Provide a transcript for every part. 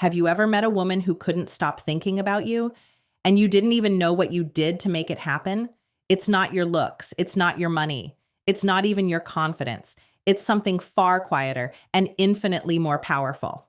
Have you ever met a woman who couldn't stop thinking about you and you didn't even know what you did to make it happen? It's not your looks, it's not your money, it's not even your confidence. It's something far quieter and infinitely more powerful.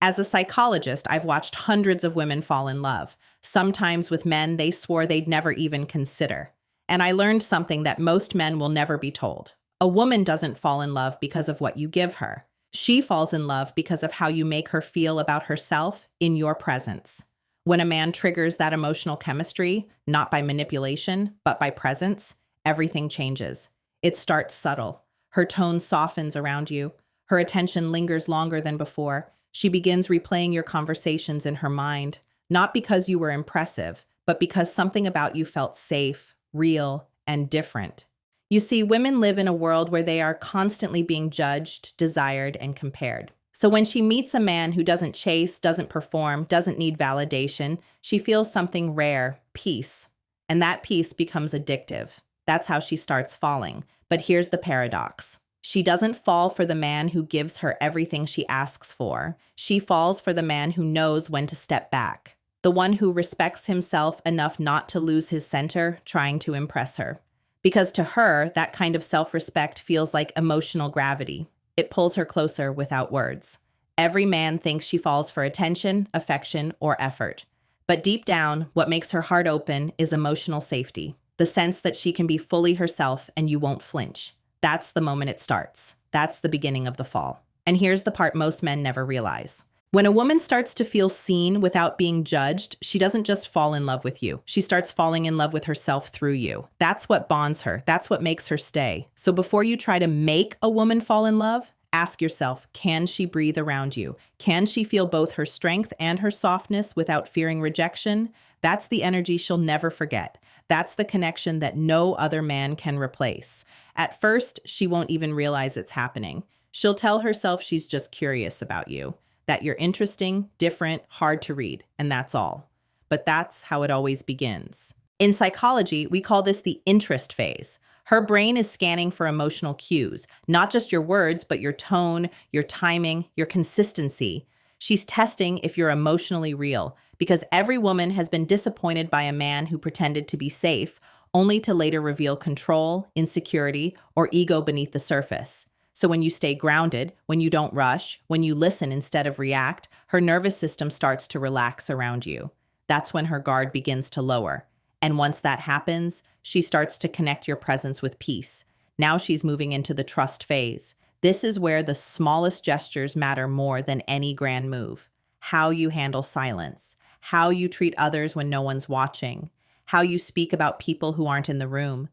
As a psychologist, I've watched hundreds of women fall in love, sometimes with men they swore they'd never even consider. And I learned something that most men will never be told. A woman doesn't fall in love because of what you give her. She falls in love because of how you make her feel about herself in your presence. When a man triggers that emotional chemistry, not by manipulation, but by presence, everything changes. It starts subtle. Her tone softens around you. Her attention lingers longer than before. She begins replaying your conversations in her mind, not because you were impressive, but because something about you felt safe, real, and different. You see, women live in a world where they are constantly being judged, desired, and compared. So when she meets a man who doesn't chase, doesn't perform, doesn't need validation, she feels something rare, peace. And that peace becomes addictive. That's how she starts falling. But here's the paradox. She doesn't fall for the man who gives her everything she asks for. She falls for the man who knows when to step back. The one who respects himself enough not to lose his center trying to impress her. Because to her, that kind of self-respect feels like emotional gravity. It pulls her closer without words. Every man thinks she falls for attention, affection, or effort. But deep down, what makes her heart open is emotional safety. The sense that she can be fully herself and you won't flinch. That's the moment it starts. That's the beginning of the fall. And here's the part most men never realize. When a woman starts to feel seen without being judged, she doesn't just fall in love with you. She starts falling in love with herself through you. That's what bonds her. That's what makes her stay. So before you try to make a woman fall in love, ask yourself, can she breathe around you? Can she feel both her strength and her softness without fearing rejection? That's the energy she'll never forget. That's the connection that no other man can replace. At first, she won't even realize it's happening. She'll tell herself she's just curious about you, that you're interesting, different, hard to read, and that's all. But that's how it always begins. In psychology, we call this the interest phase. Her brain is scanning for emotional cues, not just your words, but your tone, your timing, your consistency. She's testing if you're emotionally real, because every woman has been disappointed by a man who pretended to be safe, only to later reveal control, insecurity, or ego beneath the surface. So when you stay grounded, when you don't rush, when you listen instead of react, her nervous system starts to relax around you. That's when her guard begins to lower. And once that happens, she starts to connect your presence with peace. Now she's moving into the trust phase. This is where the smallest gestures matter more than any grand move. How you handle silence, how you treat others when no one's watching, how you speak about people who aren't in the room.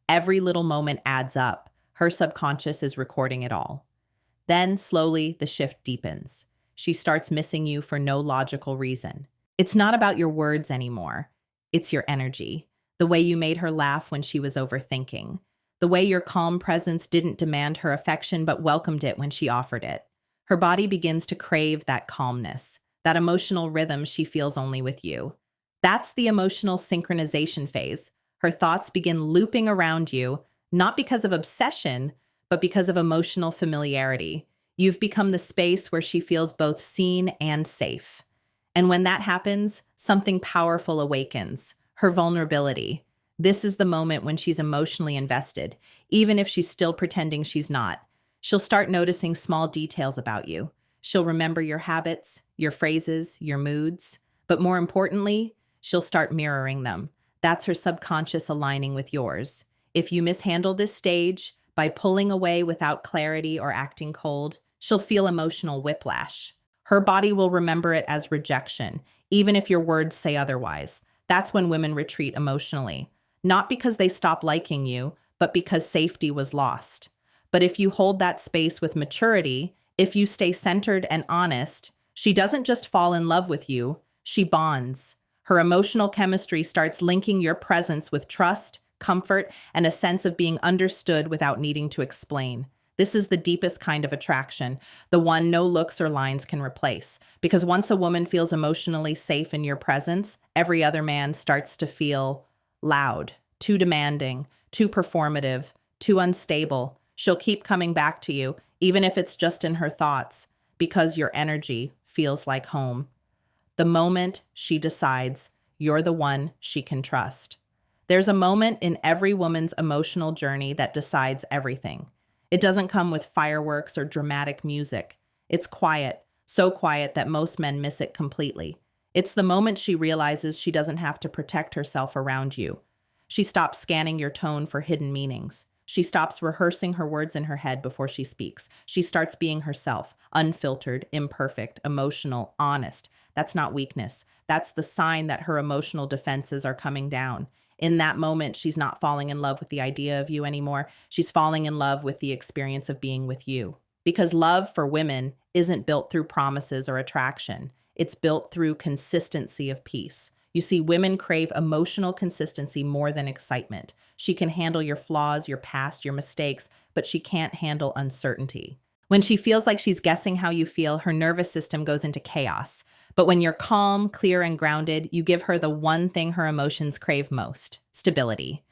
Every little moment adds up. Her subconscious is recording it all. Then, slowly, the shift deepens. She starts missing you for no logical reason. It's not about your words anymore. It's your energy. The way you made her laugh when she was overthinking. The way your calm presence didn't demand her affection but welcomed it when she offered it. Her body begins to crave that calmness, that emotional rhythm she feels only with you. That's the emotional synchronization phase. Her thoughts begin looping around you, not because of obsession, but because of emotional familiarity. You've become the space where she feels both seen and safe. And when that happens, something powerful awakens, her vulnerability. This is the moment when she's emotionally invested, even if she's still pretending she's not. She'll start noticing small details about you. She'll remember your habits, your phrases, your moods. But more importantly, she'll start mirroring them. That's her subconscious aligning with yours. If you mishandle this stage by pulling away without clarity or acting cold, she'll feel emotional whiplash. Her body will remember it as rejection, even if your words say otherwise. That's when women retreat emotionally. Not because they stop liking you, but because safety was lost. But if you hold that space with maturity, if you stay centered and honest, she doesn't just fall in love with you, she bonds. Her emotional chemistry starts linking your presence with trust, comfort, and a sense of being understood without needing to explain. This is the deepest kind of attraction, the one no looks or lines can replace. Because once a woman feels emotionally safe in your presence, every other man starts to feel loud, too demanding, too performative, too unstable. She'll keep coming back to you, even if it's just in her thoughts, because your energy feels like home. The moment she decides you're the one she can trust. There's a moment in every woman's emotional journey that decides everything. It doesn't come with fireworks or dramatic music. It's quiet, so quiet that most men miss it completely. It's the moment she realizes she doesn't have to protect herself around you. She stops scanning your tone for hidden meanings. She stops rehearsing her words in her head before she speaks. She starts being herself, unfiltered, imperfect, emotional, honest. That's not weakness. That's the sign that her emotional defenses are coming down. In that moment, she's not falling in love with the idea of you anymore. She's falling in love with the experience of being with you. Because love for women isn't built through promises or attraction. It's built through consistency of peace. You see, women crave emotional consistency more than excitement. She can handle your flaws, your past, your mistakes, but she can't handle uncertainty. When she feels like she's guessing how you feel, her nervous system goes into chaos. But when you're calm, clear, and grounded, you give her the one thing her emotions crave most: stability.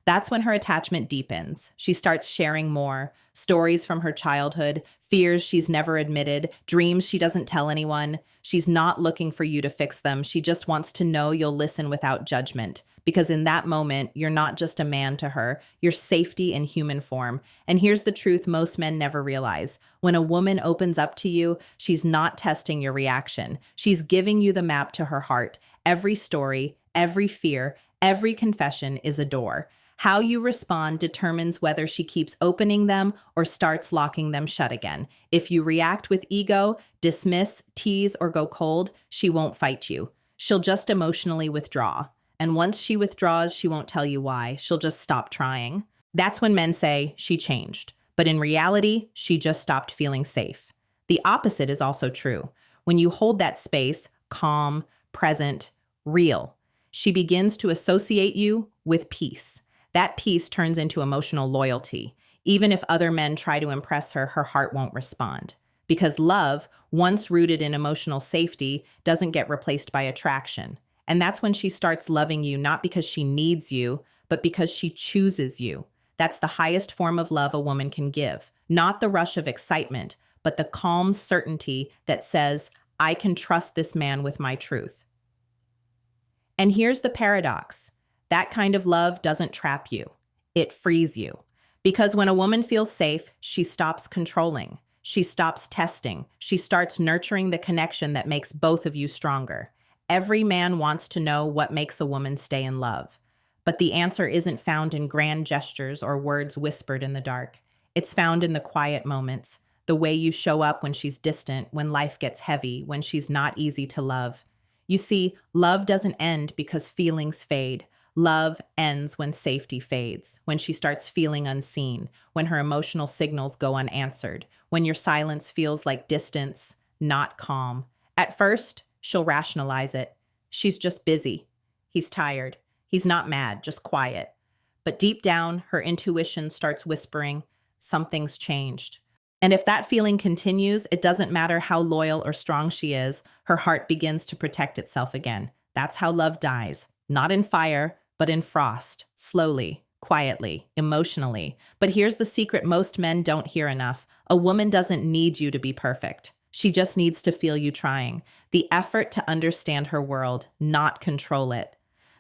That's when her attachment deepens. She starts sharing more, stories from her childhood, fears she's never admitted, dreams she doesn't tell anyone. She's not looking for you to fix them. She just wants to know you'll listen without judgment. Because in that moment, you're not just a man to her, you're safety in human form. And here's the truth most men never realize. When a woman opens up to you, she's not testing your reaction. She's giving you the map to her heart. Every story, every fear, every confession is a door. How you respond determines whether she keeps opening them or starts locking them shut again. If you react with ego, dismiss, tease, or go cold, she won't fight you. She'll just emotionally withdraw. And once she withdraws, she won't tell you why. She'll just stop trying. That's when men say she changed. But in reality, she just stopped feeling safe. The opposite is also true. When you hold that space, calm, present, real, she begins to associate you with peace. That peace turns into emotional loyalty. Even if other men try to impress her, her heart won't respond. Because love, once rooted in emotional safety, doesn't get replaced by attraction. And that's when she starts loving you, not because she needs you, but because she chooses you. That's the highest form of love a woman can give. Not the rush of excitement, but the calm certainty that says, I can trust this man with my truth. And here's the paradox. That kind of love doesn't trap you. It frees you. Because when a woman feels safe, she stops controlling. She stops testing. She starts nurturing the connection that makes both of you stronger. Every man wants to know what makes a woman stay in love. But the answer isn't found in grand gestures or words whispered in the dark. It's found in the quiet moments, the way you show up when she's distant, when life gets heavy, when she's not easy to love. You see, love doesn't end because feelings fade. Love ends when safety fades, when she starts feeling unseen, when her emotional signals go unanswered, when your silence feels like distance, not calm. At first, she'll rationalize it. She's just busy. He's tired. He's not mad, just quiet. But deep down, her intuition starts whispering, something's changed. And if that feeling continues, it doesn't matter how loyal or strong she is, her heart begins to protect itself again. That's how love dies. Not in fire, but in frost, slowly, quietly, emotionally. But here's the secret most men don't hear enough. A woman doesn't need you to be perfect. She just needs to feel you trying. The effort to understand her world, not control it.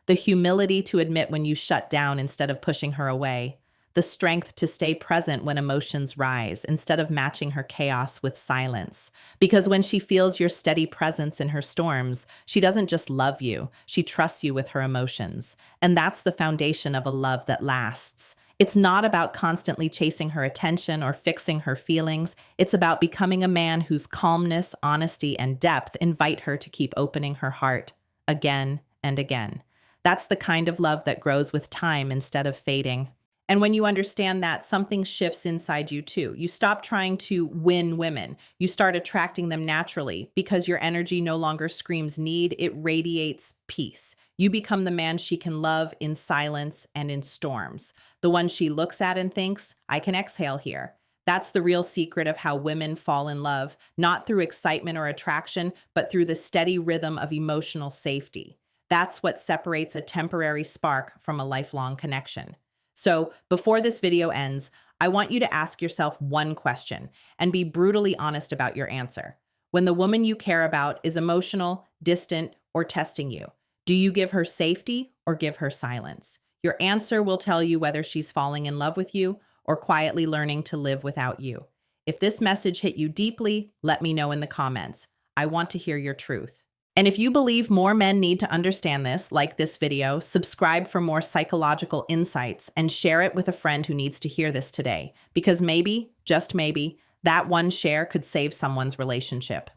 The humility to admit when you shut down instead of pushing her away. The strength to stay present when emotions rise instead of matching her chaos with silence. Because when she feels your steady presence in her storms, she doesn't just love you, she trusts you with her emotions. And that's the foundation of a love that lasts. It's not about constantly chasing her attention or fixing her feelings. It's about becoming a man whose calmness, honesty, and depth invite her to keep opening her heart again and again. That's the kind of love that grows with time instead of fading. And when you understand that, something shifts inside you too. You stop trying to win women. You start attracting them naturally because your energy no longer screams need, it radiates peace. You become the man she can love in silence and in storms. The one she looks at and thinks, I can exhale here. That's the real secret of how women fall in love, not through excitement or attraction, but through the steady rhythm of emotional safety. That's what separates a temporary spark from a lifelong connection. So before this video ends, I want you to ask yourself one question and be brutally honest about your answer. When the woman you care about is emotional, distant, or testing you, do you give her safety or give her silence? Your answer will tell you whether she's falling in love with you or quietly learning to live without you. If this message hit you deeply, let me know in the comments. I want to hear your truth. And if you believe more men need to understand this, like this video, subscribe for more psychological insights and share it with a friend who needs to hear this today. Because maybe, just maybe, that one share could save someone's relationship.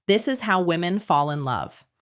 This is how women fall in love.